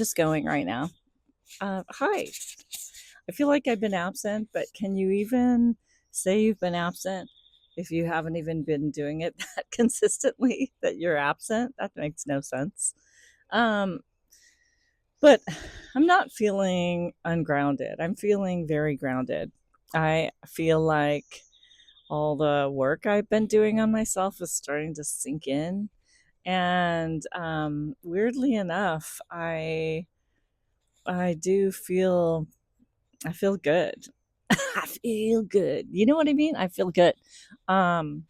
Just going right now. Hi. I feel like I've been absent, but can you even say you've been absent if you haven't even been doing it that consistently that you're absent? That makes no sense. Um, but I'm not feeling ungrounded. I'm feeling very grounded. I feel like all the work I've been doing on myself is starting to sink in. And weirdly enough, I do feel I feel good. I feel good. You know what I mean? I feel good. Um,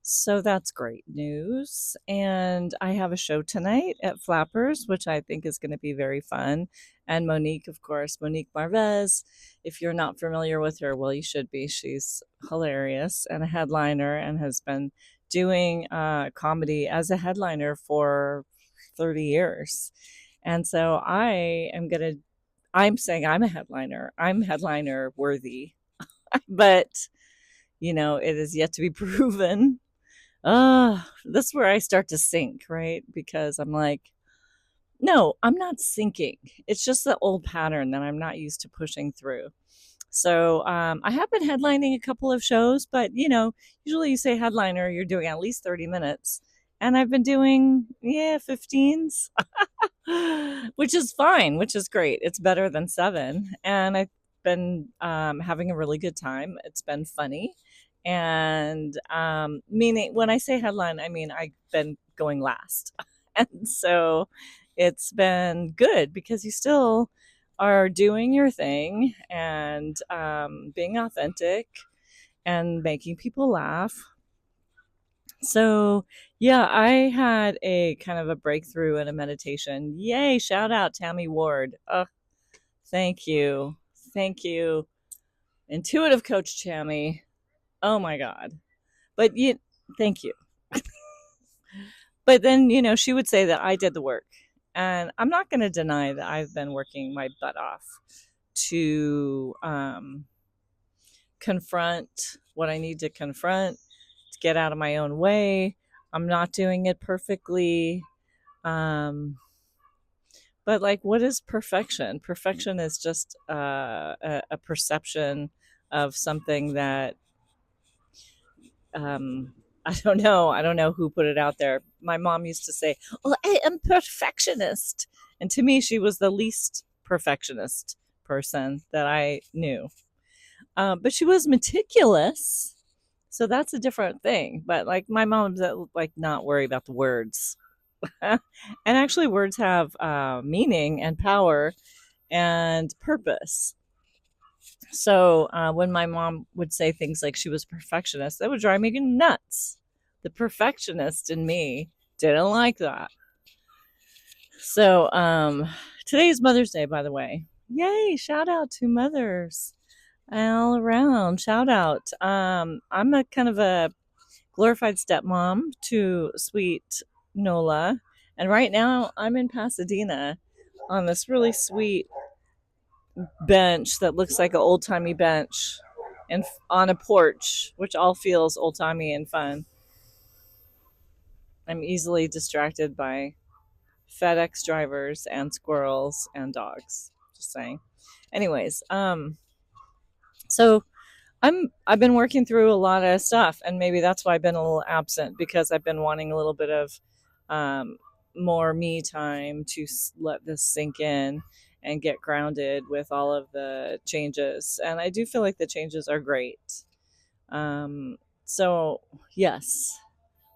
so that's great news. And I have a show tonight at Flappers, which I think is going to be very fun. And Monique, of course, Monique Marvez. If you're not familiar with her, well, you should be. She's hilarious and a headliner and has been doing comedy as a headliner for 30 years. And so I'm saying I'm a headliner. I'm headliner worthy, but it is yet to be proven. That's where I start to sink, right? Because I'm like, no, I'm not sinking. It's just the old pattern that I'm not used to pushing through. So I have been headlining a couple of shows, but usually you say headliner, you're doing at least 30 minutes. And I've been doing, 15s, which is fine, which is great. It's better than seven. And I've been having a really good time. It's been funny. And meaning when I say headline, I mean I've been going last. And so it's been good because you still are doing your thing and being authentic and making people laugh. So, yeah, I had a kind of a breakthrough in a meditation. Yay, shout out Tammy Ward. Oh, thank you. Thank you. Intuitive coach Tammy. Oh my God. But thank you. But then, she would say that I did the work. And I'm not going to deny that I've been working my butt off to confront what I need to confront, to get out of my own way. I'm not doing it perfectly. Um, but like, what is perfection? Perfection is just a perception of something that um, I don't know. I don't know who put it out there. My mom used to say, "Well, I am perfectionist," and to me, she was the least perfectionist person that I knew. But she was meticulous, so that's a different thing. But like my mom's like not worry about the words, and actually, words have meaning and power and purpose. So when my mom would say things like she was a perfectionist, that would drive me nuts. The perfectionist in me didn't like that. So today is Mother's Day, by the way. Yay! Shout out to mothers all around. Shout out. I'm a kind of a glorified stepmom to sweet Nola, and right now I'm in Pasadena on this really sweet bench that looks like an old timey bench and on a porch, which all feels old timey and fun. I'm easily distracted by FedEx drivers and squirrels and dogs. Just saying. Anyways, so I've been working through a lot of stuff, and maybe that's why I've been a little absent because I've been wanting a little bit of um, more me time to let this sink in and get grounded with all of the changes. And I do feel like the changes are great. Um, so yes,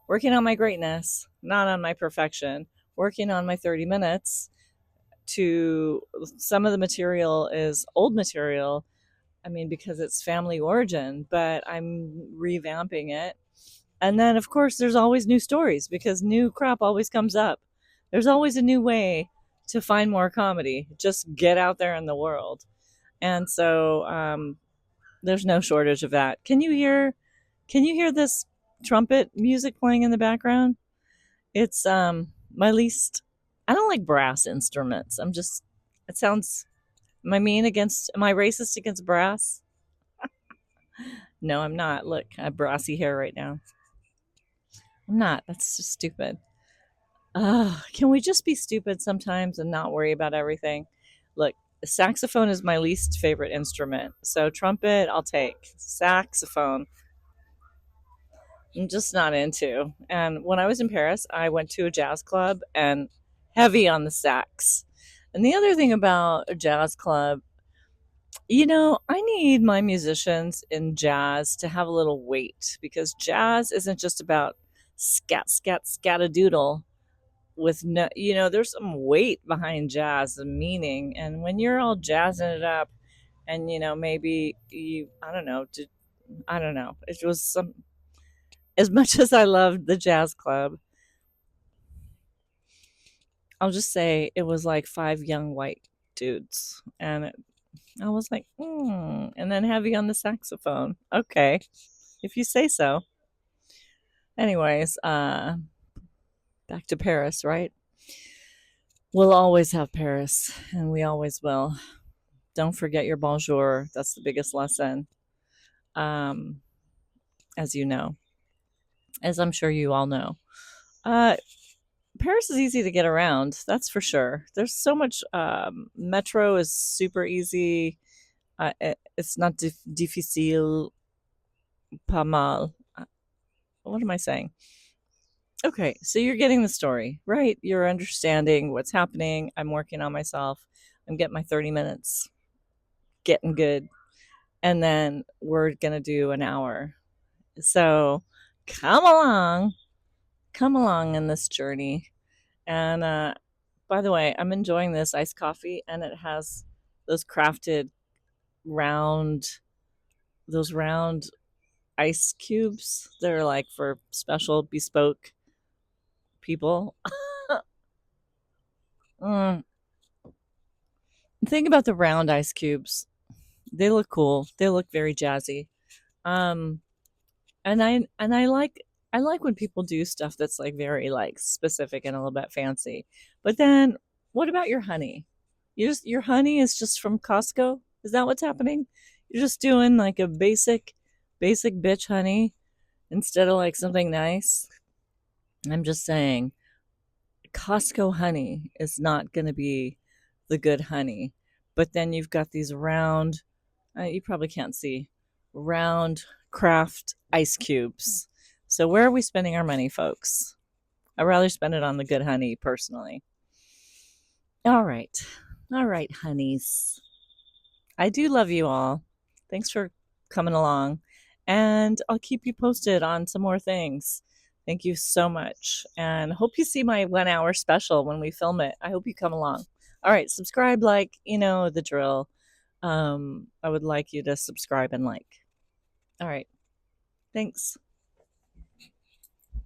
working on my greatness, not on my perfection. Working on my 30 minutes to some of the material is old material. I mean, because it's family origin, but I'm revamping it. And then, of course, there's always new stories because new crap always comes up. There's always a new way to find more comedy. Just get out there in the world. And so there's no shortage of that. Can you hear this trumpet music playing in the background? It's my least I don't like brass instruments. It sounds am I racist against brass? No, I'm not. Look, I have brassy hair right now. I'm not. That's just stupid. Can we just be stupid sometimes and not worry about everything? Look, saxophone is my least favorite instrument. So trumpet, I'll take. Saxophone, I'm just not into. And when I was in Paris, I went to a jazz club and heavy on the sax. And the other thing about a jazz club, I need my musicians in jazz to have a little weight because jazz isn't just about scat, scat, scat a doodle with no, there's some weight behind jazz, the meaning. And when you're all jazzing it up and, maybe I don't know, I don't know. It was as much as I loved the jazz club, I'll just say it was like five young white dudes. And I was like, and then heavy on the saxophone. Okay, if you say so. Anyways, back to Paris, right? We'll always have Paris, and we always will. Don't forget your bonjour. That's the biggest lesson, um, as you know, as I'm sure you all know. Uh, Paris is easy to get around. That's for sure. There's so much. Metro is super easy. It's not difficile, pas mal. What am I saying? Okay, so you're getting the story, right? You're understanding what's happening. I'm working on myself. I'm getting my 30 minutes, getting good. And then we're going to do an hour. So come along, come along in this journey. And by the way, I'm enjoying this iced coffee, and it has those crafted round, those round ice cubes. They're like for special bespoke people. Mm. Think about the round ice cubes. They look cool. They look very jazzy. Um, and I like when people do stuff that's like very like specific and a little bit fancy. But then what about your honey? Your honey is just from Costco? Is that what's happening? You're just doing like a basic bitch honey instead of like something nice? I'm just saying Costco honey is not going to be the good honey. But then you've got these round, you probably can't see, round craft ice cubes. So where are we spending our money, folks? I'd rather spend it on the good honey personally. All right. All right, honeys. I do love you all. Thanks for coming along. And I'll keep you posted on some more things. Thank you so much. And hope you see my 1 hour special when we film it. I hope you come along. All right, subscribe, like, the drill. I would like you to subscribe and like. All right. Thanks.